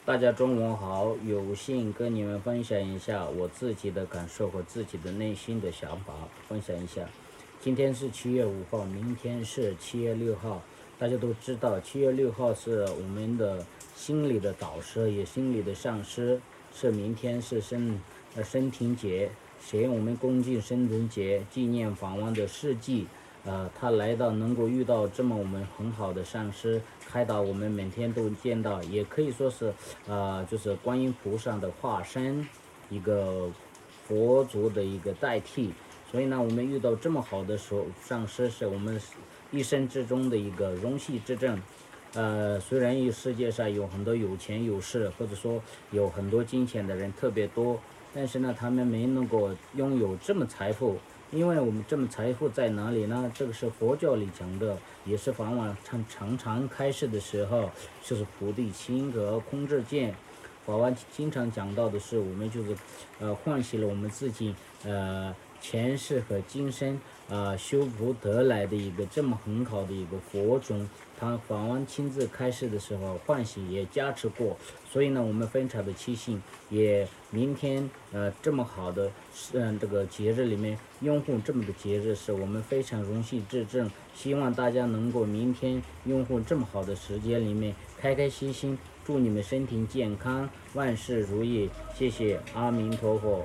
大家中午好，有幸跟你们分享一下我自己的感受和自己的内心的想法，分享一下。今天是7月5号，明天是7月6号。大家都知道7月6号是我们的心理的导师，也心理的上师，是明天是升庭节，写我们恭敬升庭节，纪念访问的事迹。他来到能够遇到这么我们很好的上师开导，我们每天都见到，也可以说是就是观音菩萨的化身，一个佛祖的一个代替。所以呢，我们遇到这么好的上师，是我们一生之中的一个荣幸之证。虽然世界上有很多有钱有势，或者说有很多金钱的人特别多，但是呢，他们没能够拥有这么财富。因为我们这么财富在哪里呢？这个是佛教里讲的，也是梵网常开示的时候，就是菩提心和空智见。法王经常讲到的是，我们就是唤醒了我们自己前世和今生修福得来的一个这么很好的一个佛种。他法王亲自开示的时候唤醒也加持过，所以呢，我们非常的庆幸，也明天这么好的这个节日里面拥护这么个节日，是我们非常荣幸至正。希望大家能够明天拥护这么好的时间里面开开心心，祝你们身体健康，万事如意。谢谢阿弥陀佛。